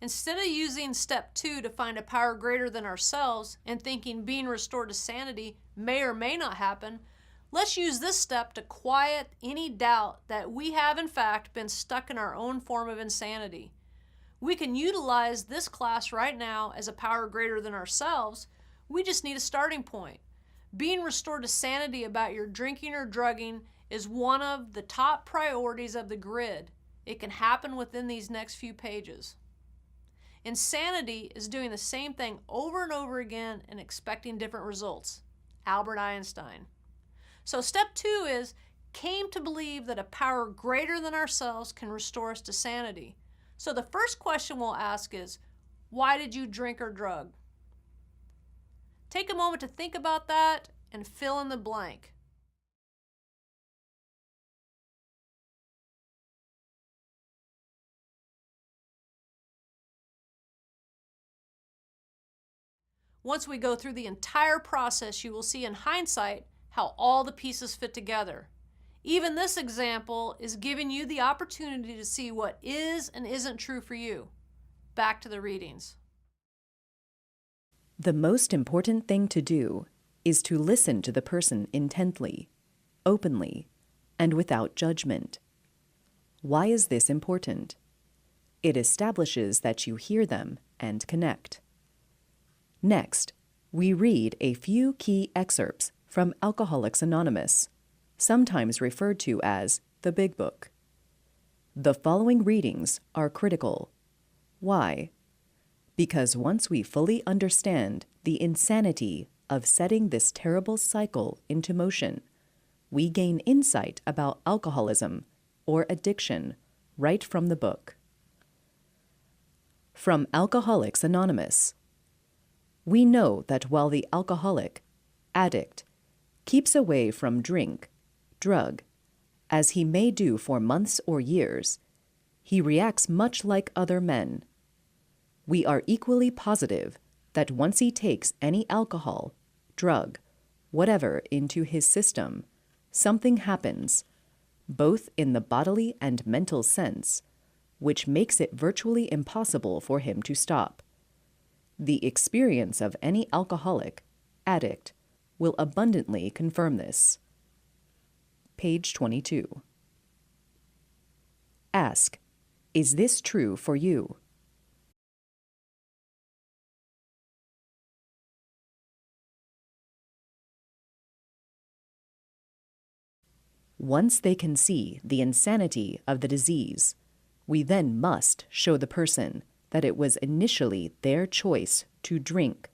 Instead of using step 2 to find a power greater than ourselves and thinking being restored to sanity may or may not happen, let's use this step to quiet any doubt that we have in fact been stuck in our own form of insanity. We can utilize this class right now as a power greater than ourselves. We just need a starting point. Being restored to sanity about your drinking or drugging is one of the top priorities of the grid. It can happen within these next few pages. Insanity is doing the same thing over and over again and expecting different results. Albert Einstein. So step 2 is came to believe that a power greater than ourselves can restore us to sanity. So the first question we'll ask is, why did you drink or drug? Take a moment to think about that and fill in the blank. Once we go through the entire process, you will see in hindsight how all the pieces fit together. Even this example is giving you the opportunity to see what is and isn't true for you. Back to the readings. The most important thing to do is to listen to the person intently, openly, and without judgment. Why is this important? It establishes that you hear them and connect. Next, we read a few key excerpts from Alcoholics Anonymous, sometimes referred to as the Big Book. The following readings are critical. Why? Because once we fully understand the insanity of setting this terrible cycle into motion, we gain insight about alcoholism or addiction right from the book. From Alcoholics Anonymous. We know that while the alcoholic, addict, keeps away from drink, drug, as he may do for months or years, he reacts much like other men. We are equally positive that once he takes any alcohol, drug, whatever into his system, something happens, both in the bodily and mental sense, which makes it virtually impossible for him to stop. The experience of any alcoholic, addict, will abundantly confirm this. Page 22. Ask, is this true for you? Once they can see the insanity of the disease, we then must show the person that it was initially their choice to drink,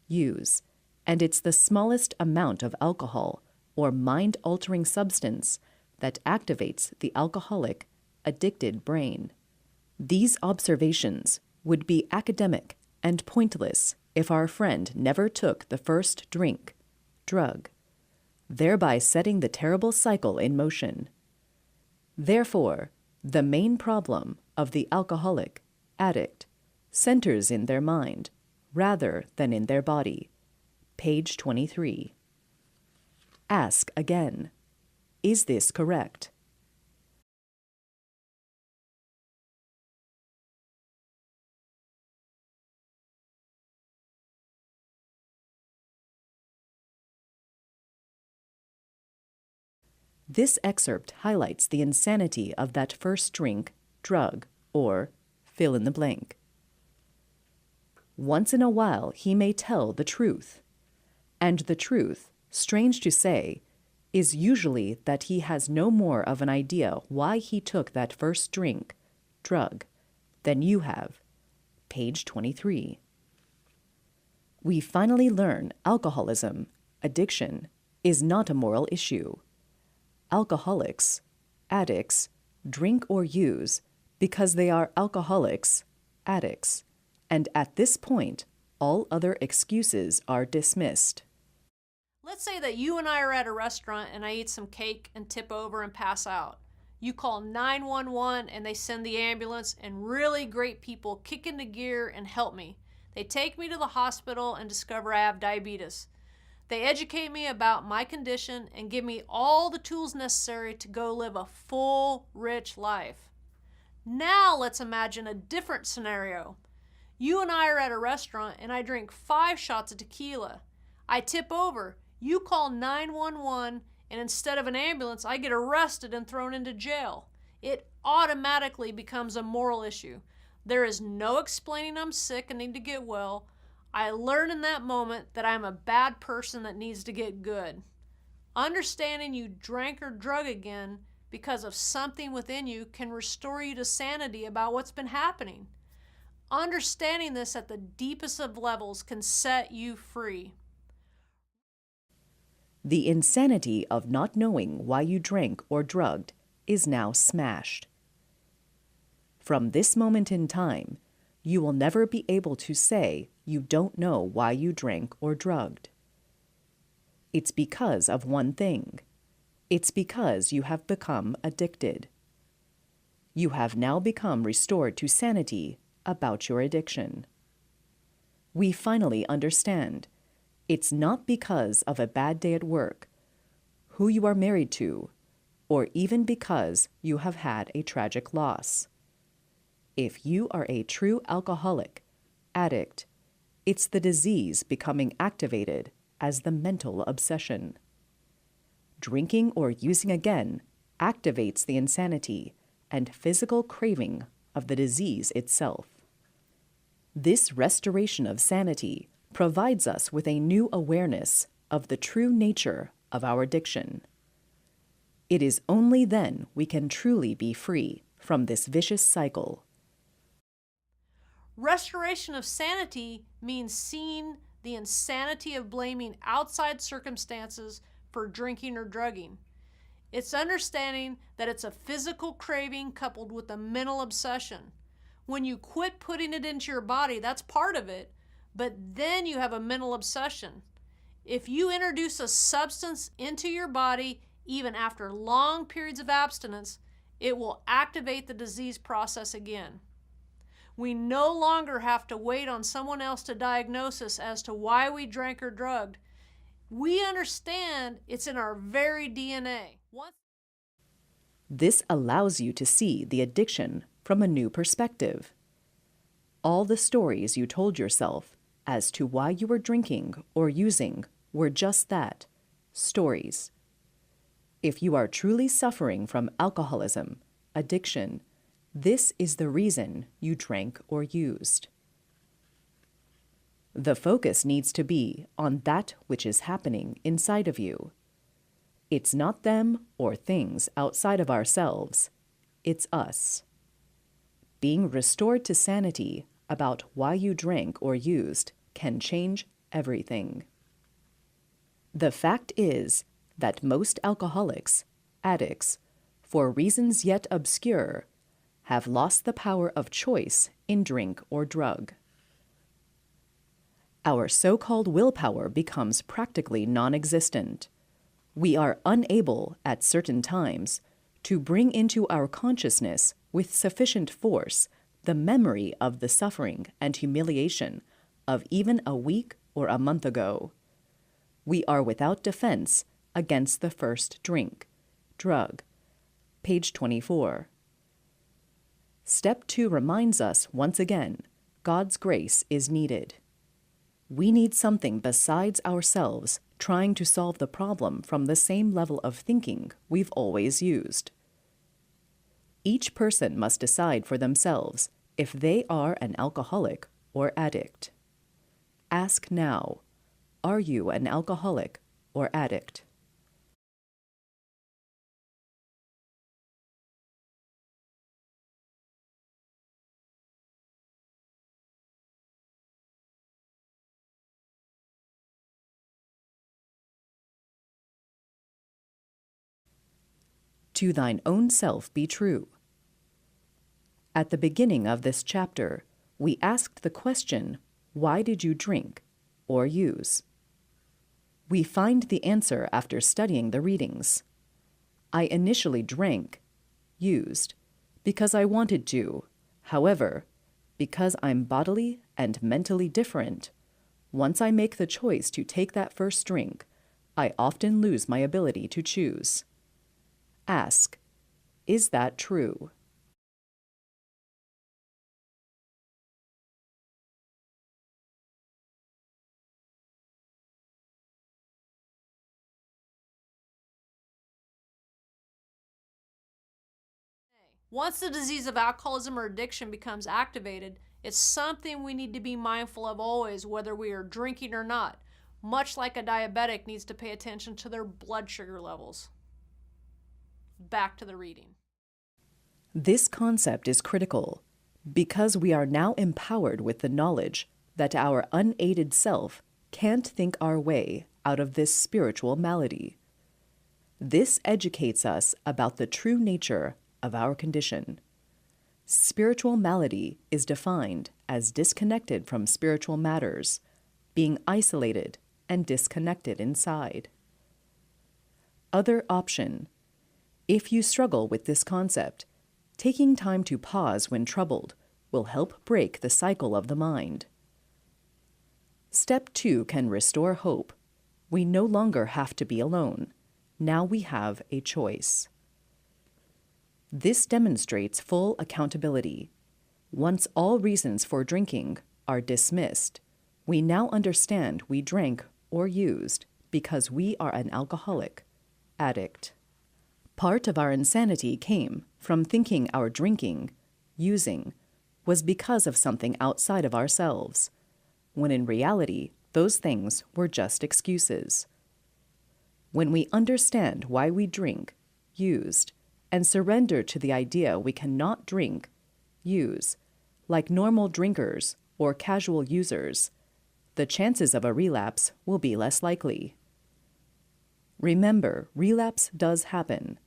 use, and it's the smallest amount of alcohol or mind-altering substance that activates the alcoholic, addicted brain. These observations would be academic and pointless if our friend never took the first drink, drug, thereby setting the terrible cycle in motion. Therefore, the main problem of the alcoholic, addict, centers in their mind rather than in their body. Page 23. Ask again, is this correct? This excerpt highlights the insanity of that first drink, drug, or fill in the blank. Once in a while he may tell the truth, and the truth, strange to say, is usually that he has no more of an idea why he took that first drink, drug, than you have. Page 23. We finally learn alcoholism, addiction, is not a moral issue. Alcoholics, addicts, drink or use because they are alcoholics, addicts, and at this point, all other excuses are dismissed. Let's say that you and I are at a restaurant and I eat some cake and tip over and pass out. You call 911 and they send the ambulance, and really great people kick into gear and help me. They take me to the hospital and discover I have diabetes. They educate me about my condition and give me all the tools necessary to go live a full, rich life. Now let's imagine a different scenario. You and I are at a restaurant and I drink 5 shots of tequila. I tip over. You call 911, and instead of an ambulance, I get arrested and thrown into jail. It automatically becomes a moral issue. There is no explaining I'm sick and need to get well. I learn in that moment that I'm a bad person that needs to get good. Understanding you drank or drug again because of something within you can restore you to sanity about what's been happening. Understanding this at the deepest of levels can set you free. The insanity of not knowing why you drank or drugged is now smashed. From this moment in time, you will never be able to say you don't know why you drank or drugged. It's because of one thing. It's because you have become addicted. You have now become restored to sanity about your addiction. We finally understand. It's not because of a bad day at work, who you are married to, or even because you have had a tragic loss. If you are a true alcoholic, addict, it's the disease becoming activated as the mental obsession. Drinking or using again activates the insanity and physical craving of the disease itself. This restoration of sanity provides us with a new awareness of the true nature of our addiction. It is only then we can truly be free from this vicious cycle. Restoration of sanity means seeing the insanity of blaming outside circumstances for drinking or drugging. It's understanding that it's a physical craving coupled with a mental obsession. When you quit putting it into your body, that's part of it, but then you have a mental obsession. If you introduce a substance into your body, even after long periods of abstinence, it will activate the disease process again. We no longer have to wait on someone else to diagnose us as to why we drank or drugged. We understand it's in our very DNA. This allows you to see the addiction from a new perspective. All the stories you told yourself as to why you were drinking or using were just that, stories. If you are truly suffering from alcoholism, addiction, this is the reason you drank or used. The focus needs to be on that which is happening inside of you. It's not them or things outside of ourselves. It's us. Being restored to sanity about why you drank or used can change everything. The fact is that most alcoholics, addicts, for reasons yet obscure, have lost the power of choice in drink or drug. Our so-called willpower becomes practically non-existent. We are unable, at certain times, to bring into our consciousness with sufficient force the memory of the suffering and humiliation of even a week or a month ago. We are without defense against the first drink, drug. Page 24. Step 2 reminds us once again, God's grace is needed. We need something besides ourselves trying to solve the problem from the same level of thinking we've always used. Each person must decide for themselves if they are an alcoholic or addict. Ask now, are you an alcoholic or addict? To thine own self be true. At the beginning of this chapter, we asked the question, why did you drink or use? We find the answer after studying the readings. I initially drank, used, because I wanted to. However, because I'm bodily and mentally different, once I make the choice to take that first drink, I often lose my ability to choose. Ask, is that true? Once the disease of alcoholism or addiction becomes activated, it's something we need to be mindful of always, whether we are drinking or not, much like a diabetic needs to pay attention to their blood sugar levels. Back to the reading. This concept is critical because we are now empowered with the knowledge that our unaided self can't think our way out of this spiritual malady. This educates us about the true nature of our condition. Spiritual malady is defined as disconnected from spiritual matters, being isolated and disconnected inside. Other option. If you struggle with this concept, taking time to pause when troubled will help break the cycle of the mind. Step 2 can restore hope. We no longer have to be alone. Now we have a choice. This demonstrates full accountability. Once all reasons for drinking are dismissed, we now understand we drank or used because we are an alcoholic, addict. Part of our insanity came from thinking our drinking, using, was because of something outside of ourselves, when in reality, those things were just excuses. When we understand why we drink, used, and surrender to the idea we cannot drink, use, like normal drinkers or casual users, the chances of a relapse will be less likely. Remember, relapse does happen,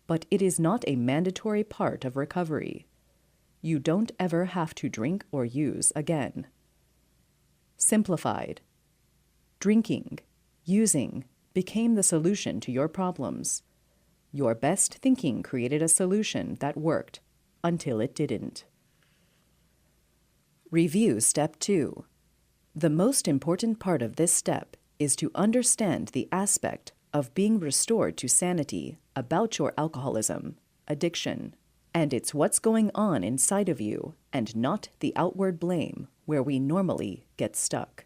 but it is not a mandatory part of recovery. You don't ever have to drink or use again. Simplified. Drinking, using, became the solution to your problems. Your best thinking created a solution that worked until it didn't. Review Step 2. The most important part of this step is to understand the aspect of being restored to sanity about your alcoholism, addiction, and it's what's going on inside of you and not the outward blame where we normally get stuck.